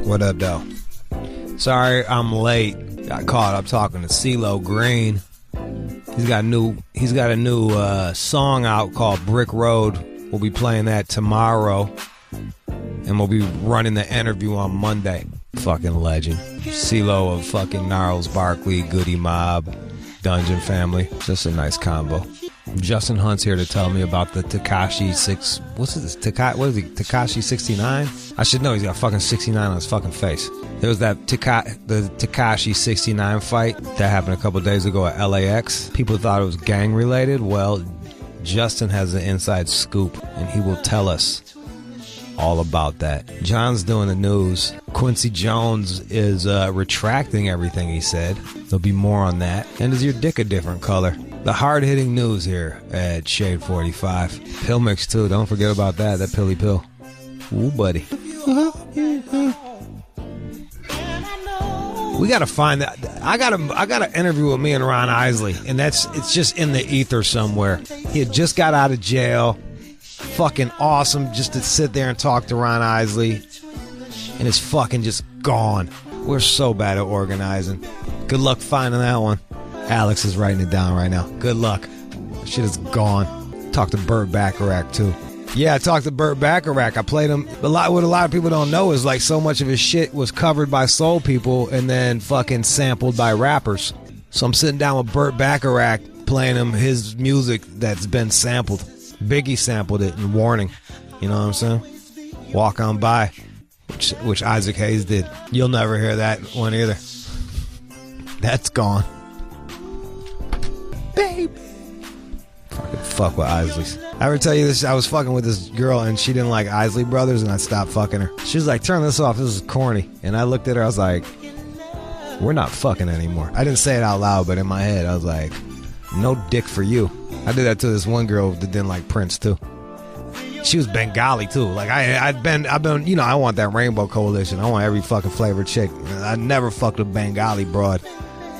What up, though? Sorry, I'm late. Got caught up talking to CeeLo Green. He's got a new song out called Brick Road. We'll be playing that tomorrow, and we'll be running the interview on Monday. Fucking legend. CeeLo of fucking Gnarls Barkley, Goody Mob, Dungeon Family. Just a nice combo. Justin Hunt's here to tell me about the Tekashi69? I should know, he's got fucking 69 on his fucking face. There was that the Tekashi69 fight that happened a couple days ago at LAX. People thought it was gang related. Well, Justin has an inside scoop, and he will tell us all about that. John's doing the news. Quincy Jones is retracting everything he said. There'll be more on that. And is your dick a different color? The hard-hitting news here at Shade 45. Pill mix, too. Don't forget about that. That pilly pill. Ooh, buddy. We gotta find that. I gotta interview with me and Ron Isley, and it's just in the ether somewhere. He had just got out of jail. Fucking awesome just to sit there and talk to Ron Isley, and it's fucking just gone. We're so bad at organizing. Good luck finding that one. Alex is writing it down right now. Good luck. Shit is gone. Talked to Burt Bacharach too. Yeah, I talked to Burt Bacharach. I played him. What a lot of people don't know is like so much of his shit was covered by soul people and then fucking sampled by rappers. So I'm sitting down with Burt Bacharach playing him his music that's been sampled. Biggie sampled it in Warning. You know what I'm saying? Walk On By, which Isaac Hayes did. You'll never hear that one either. That's gone. Baby. Fuck with Isley's. I ever tell you this? I was fucking with this girl and she didn't like Isley Brothers, and I stopped fucking her. She was like, turn this off, this is corny. And I looked at her, I was like, we're not fucking anymore. I didn't say it out loud, but in my head I was like, no dick for you. I did that to this one girl that didn't like Prince too. She was Bengali too. Like I've been, you know, I want that rainbow coalition. I want every fucking flavored chick. I never fucked a Bengali broad,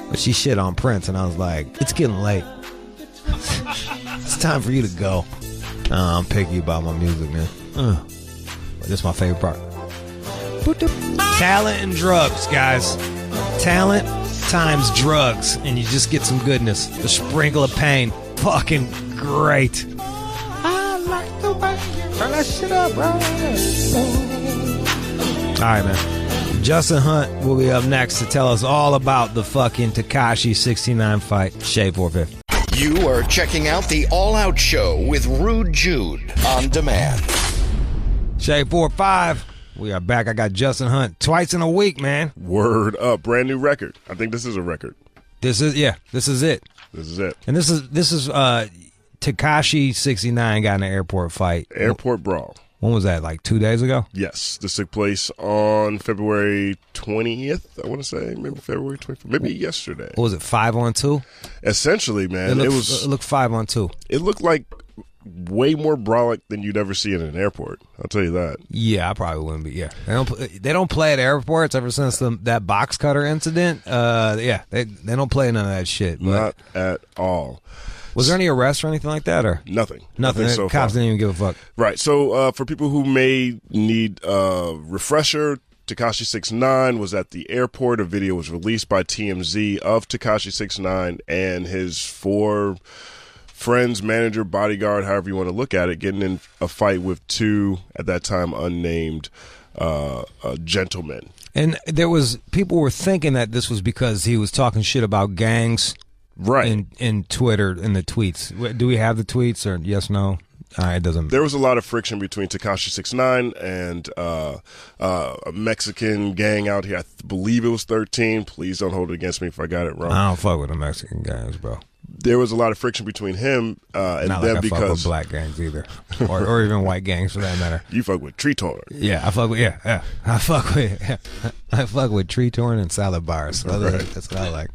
but she shit on Prince, and I was like, it's getting late. It's time for you to go. I'm picky about my music, man. But this is my favorite part. Talent and drugs, guys. Talent times drugs, and you just get some goodness. A sprinkle of pain. Fucking great. I like the way you turn that shit up, bro. Alright, man. Justin Hunt will be up next to tell us all about the fucking Tekashi69 fight. Shade 450. You are checking out the All Out Show with Rude Jude on demand. Shade 45. We are back. I got Justin Hunt twice in a week, man. Word up. Brand new record. I think this is a record. This is it. This is it. And this is Tekashi69 got in an airport fight. Airport Brawl. When was that? Like 2 days ago? Yes. This took place on February 20th, I want to say. Maybe February 24th. Maybe yesterday. What was it, 5-on-2? Essentially, man. It looked 5-on-2. It looked like way more brawlic than you'd ever see in an airport. I'll tell you that. Yeah, I probably wouldn't be. Yeah, they don't play at airports ever since that box cutter incident. Yeah, they don't play none of that shit. Not at all. Was there any arrests or anything like that, or nothing? Nothing. So Cops didn't even give a fuck. Right. So for people who may need a refresher, Tekashi69 was at the airport. A video was released by TMZ of Tekashi69 and his 4 friends, manager, bodyguard, however you want to look at it, getting in a fight with 2, at that time, unnamed gentlemen. And people were thinking that this was because he was talking shit about gangs. Right. In Twitter, in the tweets. Do we have the tweets, or yes, no? It doesn't. There was a lot of friction between Tekashi69 and a Mexican gang out here. I believe it was 13. Please don't hold it against me if I got it wrong. I don't fuck with the Mexican gangs, bro. There was a lot of friction between him and not them like I because fuck with black gangs either, or even white gangs for that matter. You fuck with tree torn. Yeah, I fuck with I fuck with tree torn and salad bars. Right. That's what I like.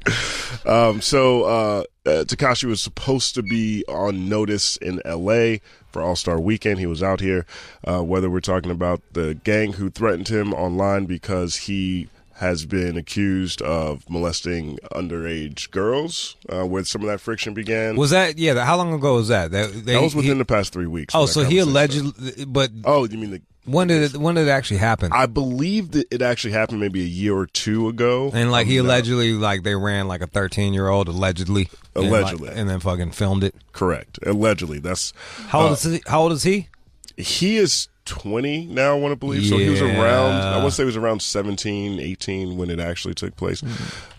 Tekashi was supposed to be on notice in L.A. for All-Star Weekend. He was out here. Whether we're talking about the gang who threatened him online because he has been accused of molesting underage girls, where some of that friction began. Was that, how long ago was that? That was within the past 3 weeks. Oh, so he allegedly, but. Oh, you mean when did it actually happen? I believe that it actually happened maybe a year or two ago. And like he allegedly, like they ran like a 13-year-old allegedly. And then fucking filmed it. Correct. Allegedly. That's. How old is he? He is 20 now, I want to believe. So he was around, I want to say he was around 17, 18 when it actually took place.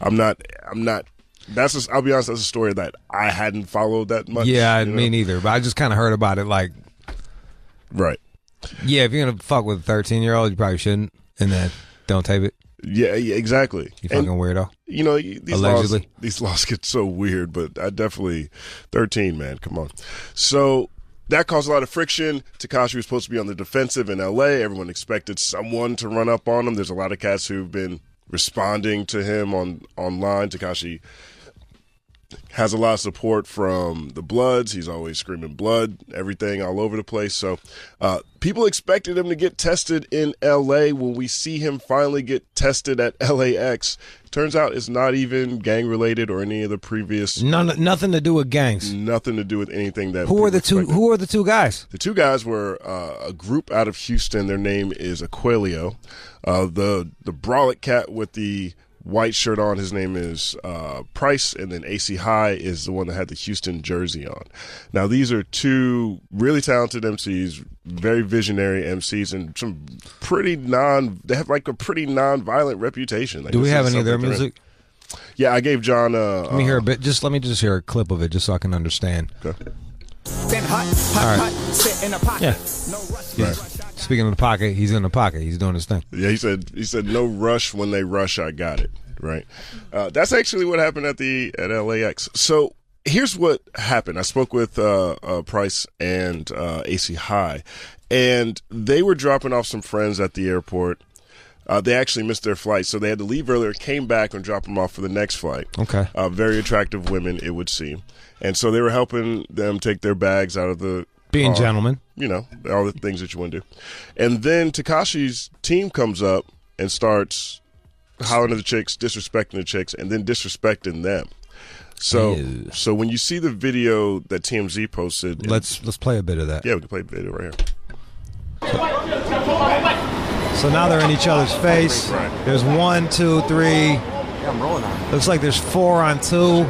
I'm not, I'll be honest, that's a story that I hadn't followed that much. Yeah, me neither. But I just kind of heard about it like. Right. Yeah, if you're going to fuck with a 13-year-old, you probably shouldn't. And then don't tape it. Yeah, exactly. You fucking weirdo. You know, these laws get so weird, but I definitely, 13, man, come on. So. That caused a lot of friction. Tekashi was supposed to be on the defensive in L.A. Everyone expected someone to run up on him. There's a lot of cats who've been responding to him online. Tekashi has a lot of support from the Bloods. He's always screaming blood, everything all over the place. So people expected him to get tested in L.A. When we see him finally get tested at LAX, turns out it's not even gang-related or any of the previous. Nothing to do with gangs. Nothing to do with anything that. Who are the two guys? The two guys were a group out of Houston. Their name is Aquilio. The bralette cat with the white shirt on, his name is Price, and then AC High is the one that had the Houston jersey on. Now, these are two really talented MCs, very visionary MCs, and some they have like a pretty non-violent reputation. Like, do we have any of their music? Yeah, I gave John let me hear a bit. Let me hear a clip of it just so I can understand. Okay. All right. Yeah. Right. Speaking of the pocket, he's in the pocket. He's doing his thing. Yeah, he said no rush. When they rush, I got it. Right. That's actually what happened at LAX. So here's what happened. I spoke with Price and AC High, and they were dropping off some friends at the airport. They actually missed their flight, so they had to leave earlier, came back and dropped them off for the next flight. Okay. Very attractive women, it would seem. And so they were helping them take their bags out of the Being gentlemen. You know, all the things that you want to do. And then Tekashi's team comes up and starts hollering at the chicks, disrespecting the chicks, and then disrespecting them. So when you see the video that TMZ posted. Let's play a bit of that. Yeah, we can play the video right here. So now they're in each other's face. Right. There's 1, 2, 3. Yeah, I'm rolling on it. Looks like there's 4 on 2.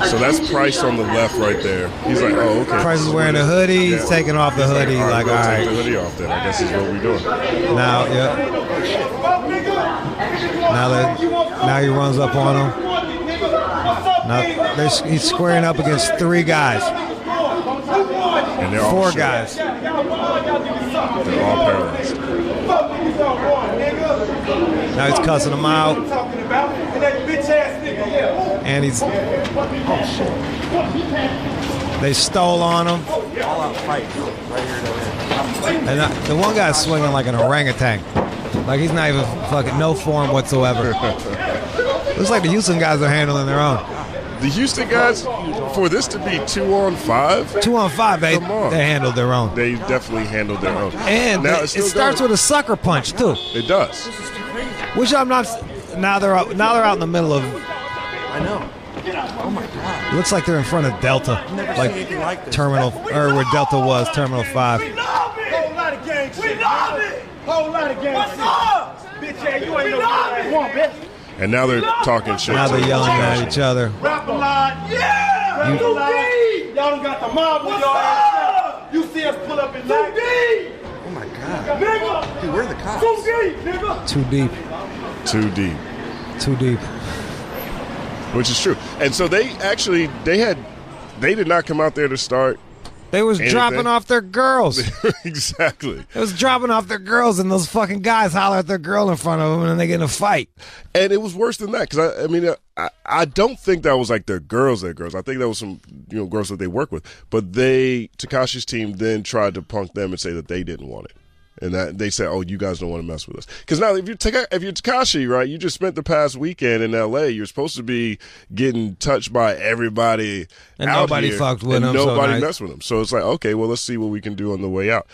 So that's Price on the left right there. He's like, oh, okay. Price is wearing a hoodie. He's taking off the hoodie. All right. Take the hoodie off then. I guess is what we're doing. Now, Now he runs up on him. Now he's squaring up against 3 guys. And they're 4 all guys. They're all paralyzed. Now he's cussing them out. And he's. They stole on him. All out fight right here. And the one guy's swinging like an orangutan. Like he's not even fucking no form whatsoever. Looks like the Houston guys are handling their own. The Houston guys, for this to be 2-on-5? 2-on-5, they handled their own. They definitely handled their own. And it starts with a sucker punch, too. It does. Which I'm not. Now they're out in the middle of. I know. Oh my God. It looks like they're in front of Delta. I've never seen anything like this. Terminal, or where Delta was, Terminal 5. We love it. Whole lot of gang shit. We love it. Whole lot of gang shit. What's up? Bitch, yeah, you ain't no one, bitch. And now they're talking shit. Now they're yelling at each other. Rap a lot. Yeah. Rap a lot. Y'all done got the mob with y'all ass. You see us pull up in LAX. Oh my God. Nigga. Dude, where are the cops? Too deep, nigga. Too deep. Too deep. Too deep. Which is true. And so they did not come out there to start. They was dropping off their girls. Exactly. They was dropping off their girls, and those fucking guys holler at their girl in front of them, and then they get in a fight. And it was worse than that, because I don't think that was like their girls. I think that was some girls that they work with. But Tekashi's team then tried to punk them and say that they didn't want it. And that they say, oh, you guys don't want to mess with us. Because now, if you're Tekashi, right, you just spent the past weekend in L.A., you're supposed to be getting touched by everybody and out nobody here, fucked with and him. nobody messed with him. So it's like, okay, well, let's see what we can do on the way out.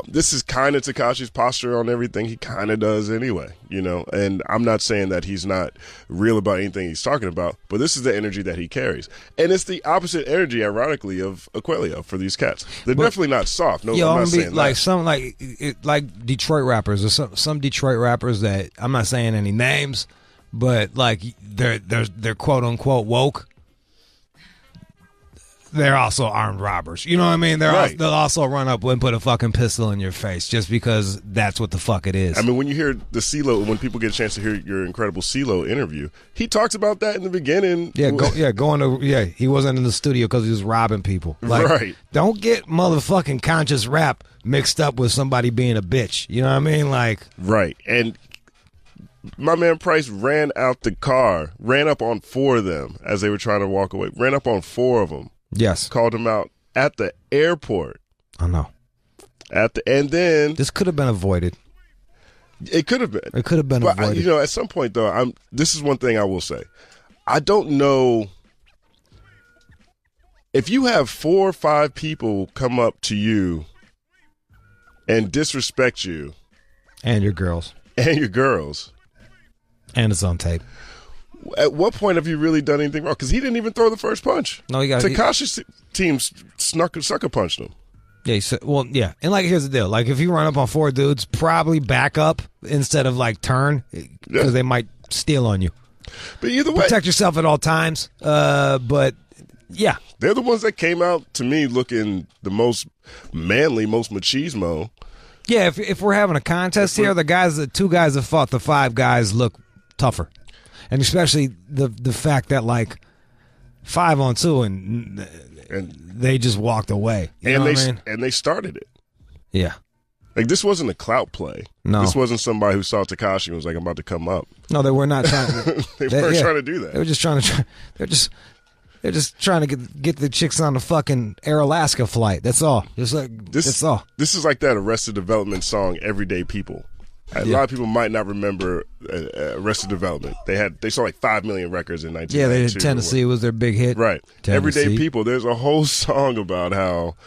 This is kind of Tekashi's posture on everything. He kind of does anyway, you know. And I'm not saying that he's not real about anything he's talking about, but this is the energy that he carries. And it's the opposite energy, ironically, of Aquilio for these cats. They're definitely not soft. No, I'm not saying like that. some like Detroit rappers or some Detroit rappers that I'm not saying any names, but like they're quote unquote woke. They're also armed robbers. You know what I mean? They'll also run up and put a fucking pistol in your face just because that's what the fuck it is. I mean, when you hear the CeeLo, when people get a chance to hear your incredible CeeLo interview, he talks about that in the beginning. He wasn't in the studio because he was robbing people. Like, right. Don't get motherfucking conscious rap mixed up with somebody being a bitch. You know what I mean? Like, right. And my man Price ran out the car, ran up on 4 of them as they were trying to walk away, ran up on 4 of them. Yes. Called him out at the airport. I know. And then this could have been avoided. It could have been. It could have been avoided. You know, at some point though, this is one thing I will say. I don't know if you have 4 or 5 people come up to you and disrespect you and your girls. And it's on tape. At what point have you really done anything wrong? Because he didn't even throw the first punch. No, he got Tekashi's team sucker punched him. Yeah, and like here's the deal: like if you run up on 4 dudes, probably back up instead of like turn because they might steal on you. But either way, protect yourself at all times. But yeah, they're the ones that came out to me looking the most manly, most machismo. Yeah, if we're having a contest here, the 2 guys that fought the 5 guys look tougher. And especially the fact that like 5 on 2 and they just walked away. You know what I mean? And they started it. Yeah. Like this wasn't a clout play. No. This wasn't somebody who saw Tekashi and was like, I'm about to come up. No, they were not trying to they weren't trying to do that. They were just trying to they're just trying to get the chicks on the fucking Air Alaska flight. That's all. That's all. This is like that Arrested Development song, Everyday People. A lot of people might not remember Arrested Development. They saw like 5 million records in 1992. Yeah, they did. Tennessee was their big hit. Right. Tennessee. Everyday People. There's a whole song about how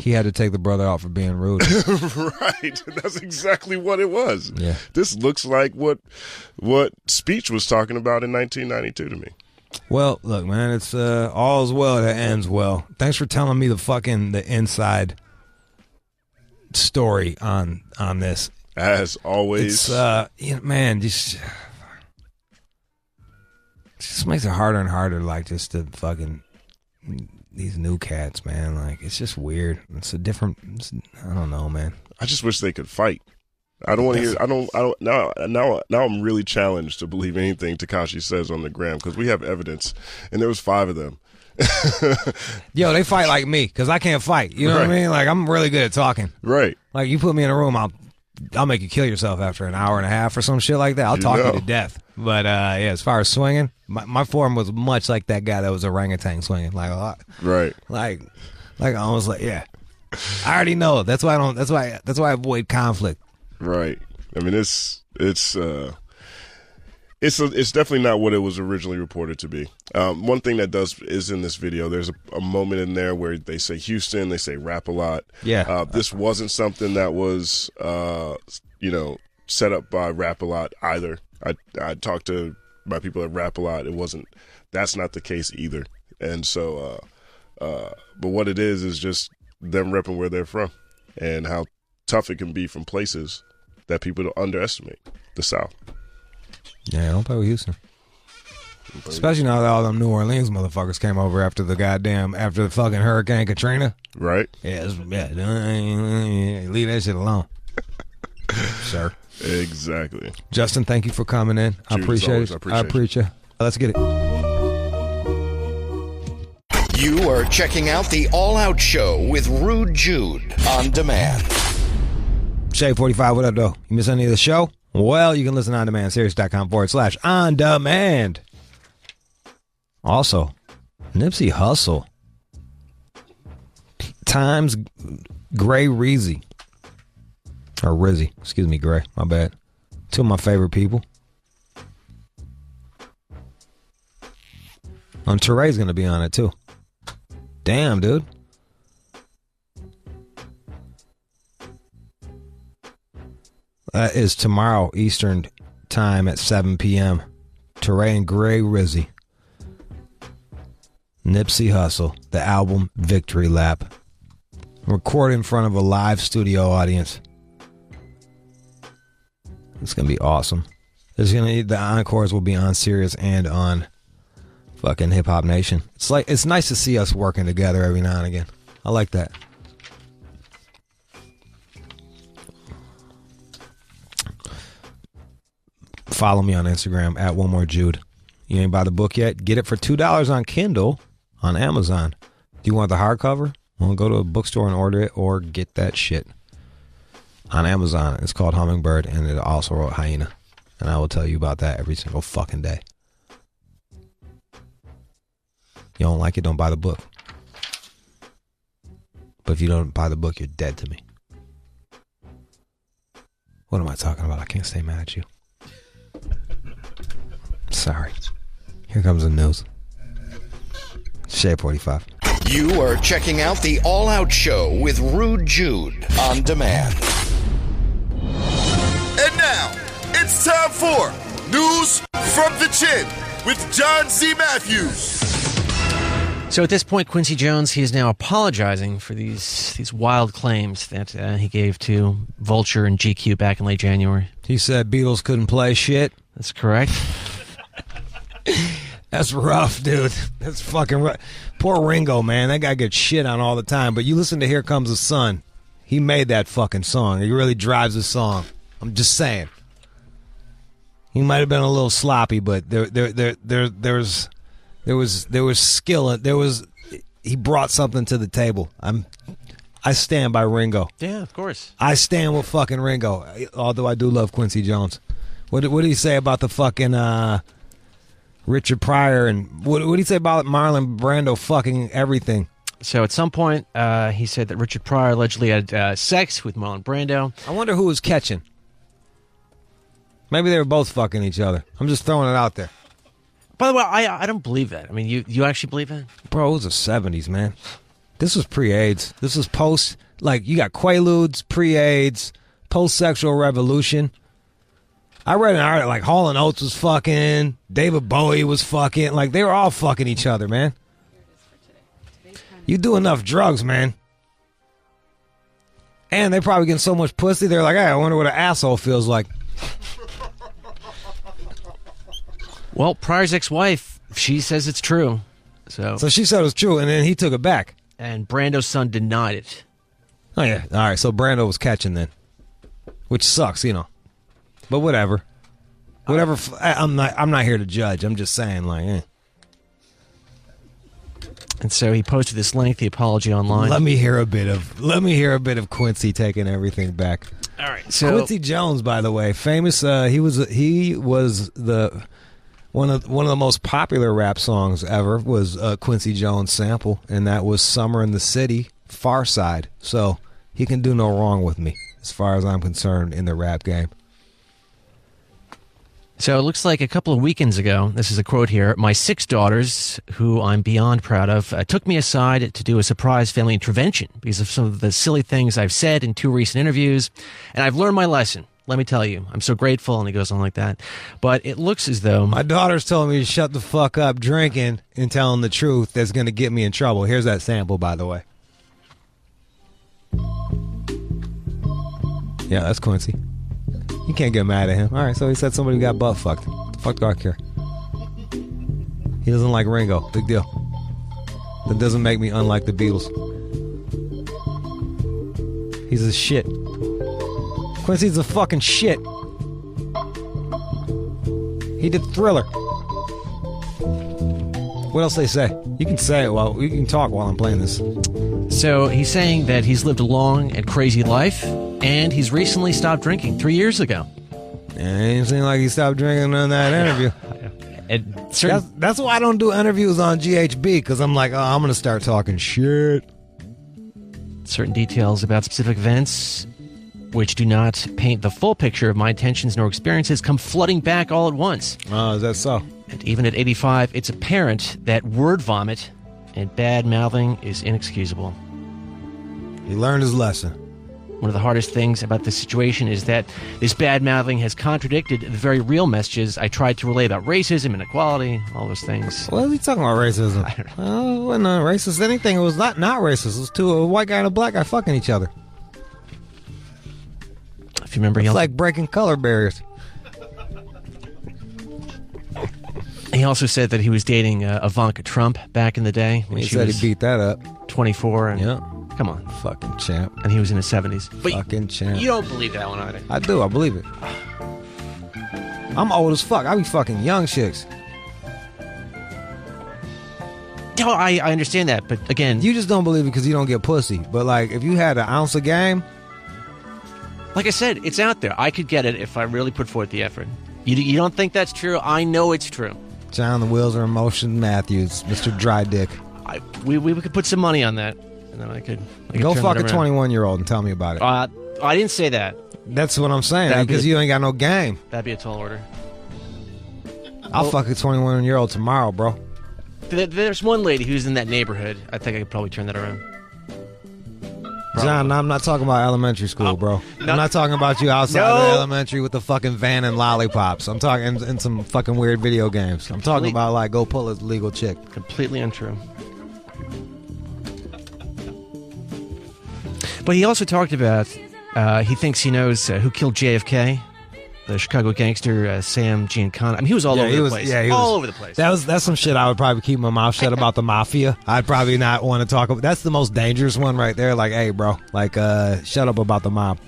he had to take the brother out for being rude. Right. That's exactly what it was. Yeah. This looks like what Speech was talking about in 1992 to me. Well, look, man, it's all's well that ends well. Thanks for telling me the inside story on this. As always, man, just makes it harder and harder, like just to fucking these new cats, man. Like it's just weird. I don't know, man. I just wish they could fight. I don't want to hear. I don't. Now I'm really challenged to believe anything Tekashi says on the gram because we have evidence, and there was 5 of them. Yo, they fight like me because I can't fight. You know what I mean? Like I'm really good at talking. Right. Like you put me in a room, I'll make you kill yourself after an hour and a half or some shit like that. I'll talk you to death. But yeah, as far as swinging, my form was much like that guy that was orangutan swinging, like a lot. Right. Like almost like yeah. I already know. That's why I avoid conflict. Right. I mean, it's definitely not what it was originally reported to be. One thing that is in this video, there's a moment in there where they say Houston, they say rap a lot. Yeah. This wasn't something that was, set up by Rap a Lot either. I talked to my people at Rap a Lot. That's not the case either. And so, but what it is just them repping where they're from and how tough it can be from places that people don't underestimate, the South. Yeah, don't play with Houston. Especially now that all them New Orleans motherfuckers came over after the fucking Hurricane Katrina. Right. Yeah, leave that shit alone. Sir. Exactly. Justin, thank you for coming in. I appreciate it. I appreciate it. Let's get it. You are checking out the All Out Show with Rude Jude on demand. Shade 45, what up, though? You miss any of the show? Well, you can listen on demand, Sirius.com/on demand. Also, Nipsey Hussle. Times Gray Reezy. Or Rizzy. Excuse me, Gray. My bad. Two of my favorite people. And Teray's going to be on it, too. Damn, dude. That is tomorrow Eastern time at 7 p.m. Teray and Gray Rizzy. Nipsey Hussle. The album Victory Lap. Recorded in front of a live studio audience. It's going to be awesome. The encores will be on Sirius and on fucking Hip Hop Nation. It's nice to see us working together every now and again. I like that. Follow me on Instagram at One More Jude. You ain't buy the book yet? Get it for $2 on Kindle on Amazon. Do you want the hardcover? Well, go to a bookstore and order it, or get that shit on Amazon. It's called Hummingbird, and it also wrote Hyena. And I will tell you about that every single fucking day. You don't like it, don't buy the book. But if you don't buy the book, you're dead to me. What am I talking about? I can't stay mad at you. Sorry. Here comes the news. Shade 45. You are checking out the All Out Show with Rude Jude on demand. And now, it's time for News from the Chin with John C. Matthews. So at this point, Quincy Jones, he is now apologizing for these wild claims that he gave to Vulture and GQ back in late January. He said Beatles couldn't play shit. That's correct. That's rough, dude. That's fucking rough. Poor Ringo, man. That guy gets shit on all the time. But you listen to Here Comes the Sun. He made that fucking song. He really drives the song. I'm just saying. He might have been a little sloppy, but there was skill. He brought something to the table. I stand by Ringo. Yeah, of course. I stand with fucking Ringo. Although I do love Quincy Jones. What did he say about the fucking Richard Pryor, and what did he say about Marlon Brando fucking everything? So at some point, he said that Richard Pryor allegedly had sex with Marlon Brando. I wonder who was catching. Maybe they were both fucking each other. I'm just throwing it out there. By the way, I don't believe that. I mean, you actually believe that? Bro, it was the 70s, man. This was pre-AIDS. This was post, like, you got Quaaludes, pre-AIDS, post-sexual revolution. I read an article, like, Hall & Oates was fucking, David Bowie was fucking, like, they were all fucking each other, man. You do enough drugs, man. And they probably getting so much pussy, they're like, hey, I wonder what an asshole feels like. Well, Pryor's ex-wife, she says it's true. So she said it was true, and then he took it back. And Brando's son denied it. Oh, yeah. All right, so Brando was catching then. Which sucks, you know. But whatever. Whatever. I'm not here to judge. I'm just saying, like, eh. And so he posted this lengthy apology online. Let me hear a bit of Quincy taking everything back. All right. So Quincy Jones, by the way, famous. He was the one of the most popular rap songs ever was Quincy Jones sample, and that was "Summer in the City," Far Side. So he can do no wrong with me, as far as I'm concerned, in the rap game. So it looks like a couple of weekends ago, this is a quote here, my 6 daughters, who I'm beyond proud of, took me aside to do a surprise family intervention because of some of the silly things I've said in 2 recent interviews, and I've learned my lesson. Let me tell you, I'm so grateful, and he goes on like that. But it looks as though... My daughter's telling me to shut the fuck up drinking and telling the truth that's going to get me in trouble. Here's that sample, by the way. Yeah, that's Quincy. You can't get mad at him. All right, so he said somebody got butt fucked. Fuck do I care? He doesn't like Ringo. Big deal. That doesn't make me unlike the Beatles. He's a shit. Quincy's a fucking shit. He did Thriller. What else they say? You can say it while you can talk while I'm playing this. So he's saying that he's lived a long and crazy life, and he's recently stopped drinking 3 years ago. And it didn't seem like he stopped drinking in that interview. That's why I don't do interviews on GHB, because I'm like, oh, I'm going to start talking shit. Certain details about specific events which do not paint the full picture of my intentions nor experiences, come flooding back all at once. Oh, is that so? And even at 85, it's apparent that word vomit and bad mouthing is inexcusable. He learned his lesson. One of the hardest things about this situation is that this bad mouthing has contradicted the very real messages I tried to relay about racism, inequality, all those things. What are you talking about racism? I don't know. Well, it wasn't racist anything. It was not racist. It was a white guy and a black guy fucking each other. If you remember, It's like breaking color barriers. he also said that he was dating Ivanka Trump back in the day. When He she said was he beat that up. 24. And, Yeah. Come on. Fucking champ. And he was in his 70s. But Fucking champ. you don't believe that one either. I do. I believe it. I'm old as fuck. I be fucking young chicks. No, I understand that, but again... You just don't believe it because you don't get pussy. But, like, if you had an ounce of game... Like I said, it's out there. I could get it if I really put forth the effort. You don't think that's true? I know it's true. John the Wheels are in motion Matthews. Mr. Dry Dick. We could put some money on that. And then I could Go turn fuck a that around. 21-year-old and tell me about it. I didn't say that. That's what I'm saying. That'd Because be- you ain't got no game. That'd be a tall order. I'll fuck a 21-year-old tomorrow, bro. There's one lady who's in that neighborhood. I think I could probably turn that around. John, I'm not talking about elementary school, bro. I'm not talking about you outside No. of elementary with the fucking van and lollipops. I'm talking in some fucking weird video games. I'm talking about, like, go pull a legal chick. Completely untrue. But he also talked about he thinks he knows who killed JFK, the Chicago gangster Sam Giancana. I mean, he was all over the place. Yeah, he all was, over the place. That's some shit I would probably keep my mouth shut about the mafia. I'd probably not want to talk about. That's the most dangerous one right there. Like, hey, bro, like, shut up about the mob.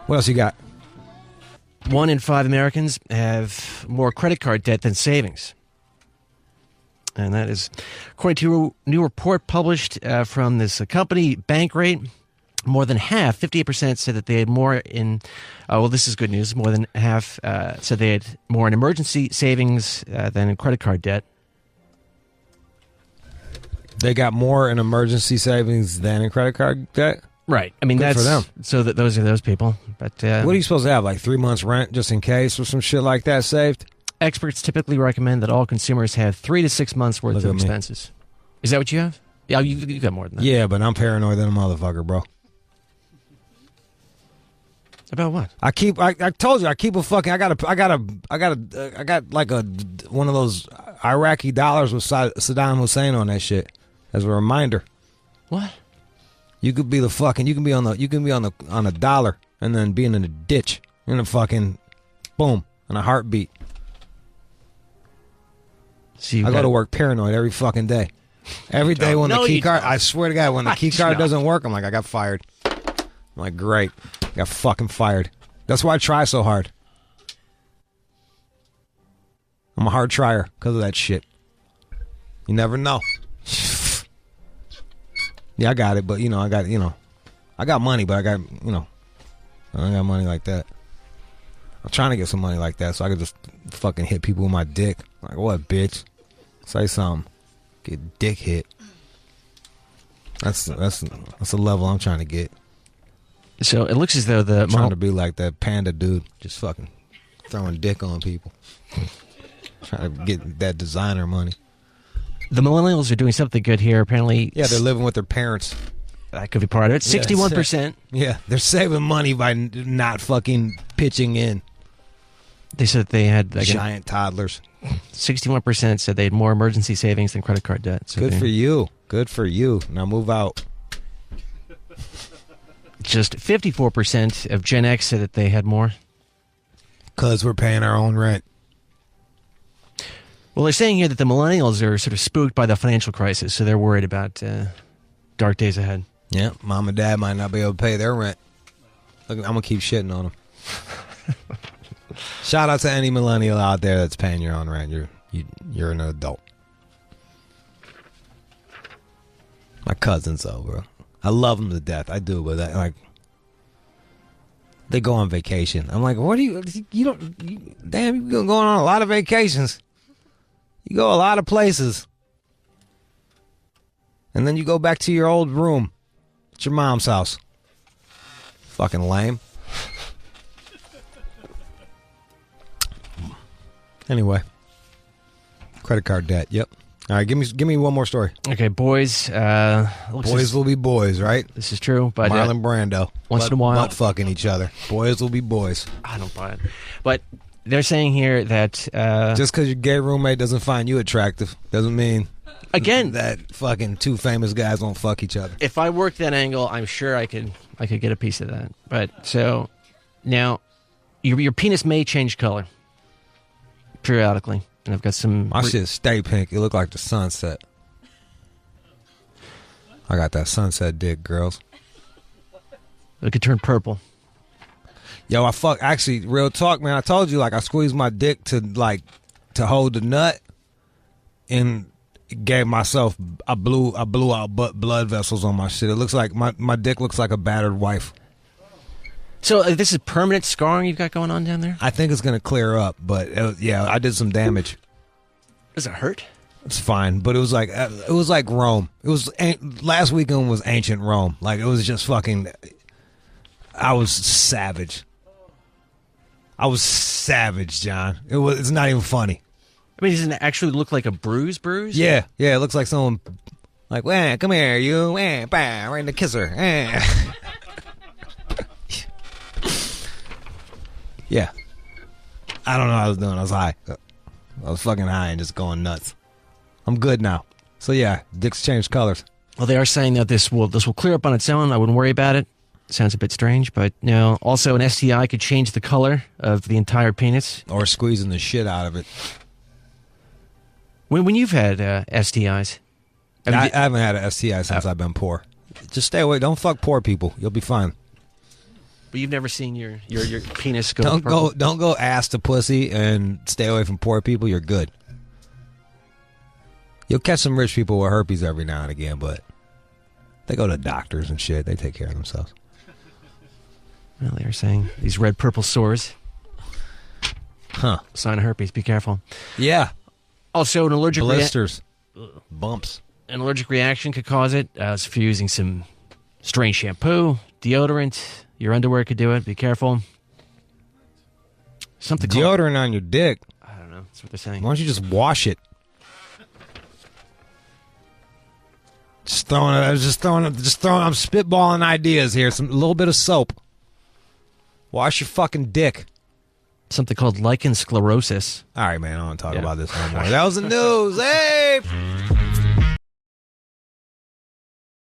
What else you got? 1 in 5 Americans have more credit card debt than savings. And that is, according to a new report published from this company, Bankrate, more than half, 58%, said that they had more in, well, this is good news, more than half said they had more in emergency savings than in credit card debt. They got more in emergency savings than in credit card debt? Right. I mean, Good that's for them. So that those are those people. But What are you supposed to have, like 3 months rent just in case or some shit like that saved? experts typically recommend that all consumers have 3 to 6 months worth of expenses. Is that what you have? Yeah, you got more than that. Yeah, but I'm paranoid than a motherfucker, bro. About what? I told you I keep a fucking. I got like one of those Iraqi dollars with Saddam Hussein on that shit as a reminder. What? You could be on a dollar and then being in a ditch in a fucking boom in a heartbeat. So I go to work paranoid every fucking day. Every day when the key card, I swear to God, when the key card doesn't work, I'm like, I got fired. I'm like, great. Got fucking fired. That's why I try so hard. I'm a hard trier because of that shit. You never know. Yeah, I got it, but I got money, but I don't got money like that. I'm trying to get some money like that so I could just fucking hit people with my dick. Like, what, bitch? Say something. Get dick hit. That's the level I'm trying to get. So it looks as though I'm trying to be like that panda dude, just fucking throwing dick on people. Trying to get that designer money. The millennials are doing something good here, apparently. Yeah, they're living with their parents. That could be part of it. 61%. Yeah, they're saving money by not fucking pitching in. They said they had giant toddlers. 61% said they had more emergency savings than credit card debt. So Good for you. Good for you. Now move out. Just 54% of Gen X said that they had more. Because we're paying our own rent. Well, they're saying here that the millennials are sort of spooked by the financial crisis, so they're worried about dark days ahead. Yeah, mom and dad might not be able to pay their rent. Look, I'm going to keep shitting on them. Shout out to any millennial out there that's paying your own rent. You're an adult. My cousins, though, bro. I love them to death. I do, but they go on vacation. I'm like, what do you damn, you're going on a lot of vacations. You go a lot of places. And then you go back to your old room. It's your mom's house. Fucking lame. Anyway, credit card debt. Yep. All right, give me one more story. Okay, boys. Boys will be boys, right? This is true, but Marlon Brando. Once in a while, butt fucking each other. Boys will be boys. I don't buy it. But they're saying here that just because your gay roommate doesn't find you attractive doesn't mean again that fucking two famous guys won't fuck each other. If I worked that angle, I'm sure I could get a piece of that. But so now, your penis may change color periodically. And I've got some... My shit stay pink. It look like the sunset. I got that sunset dick, girls. It could turn purple. Yo, actually, real talk, man. I told you, like, I squeezed my dick to hold the nut and gave myself... I blew out blood vessels on my shit. It looks like... My dick looks like a battered wife. So this is permanent scarring you've got going on down there? I think it's going to clear up, but yeah, I did some damage. Does it hurt? It's fine, but it was like Rome. It was last weekend was ancient Rome. Like it was just fucking. I was savage. John. It's not even funny. I mean, doesn't it actually look like a bruise? Yeah, it looks like someone like, "Well, come here, you, right in the kisser." Yeah. I don't know what I was doing. I was high. I was fucking high and just going nuts. I'm good now. So yeah, dicks change colors. Well, they are saying that this will clear up on its own. I wouldn't worry about it. Sounds a bit strange, but no. Also, an STI could change the color of the entire penis. Or squeezing the shit out of it. When you've had STIs? I haven't had an STI since I've been poor. Just stay away. Don't fuck poor people. You'll be fine. But you've never seen your penis go purple? Don't go ass to pussy and stay away from poor people. You're good. You'll catch some rich people with herpes every now and again, but they go to doctors and shit. They take care of themselves. Well, they were saying these red purple sores. Huh. Sign of herpes. Be careful. Yeah. Also, an allergic blisters, bumps. An allergic reaction could cause it. If you're using some strange shampoo, deodorant. Your underwear could do it. Be careful. Something deodorant on your dick. I don't know. That's what they're saying. Why don't you just wash it? Just throwing. I'm spitballing ideas here. A little bit of soap. Wash your fucking dick. Something called lichen sclerosis. All right, man. I don't want to talk about this no more. That was the news. Hey.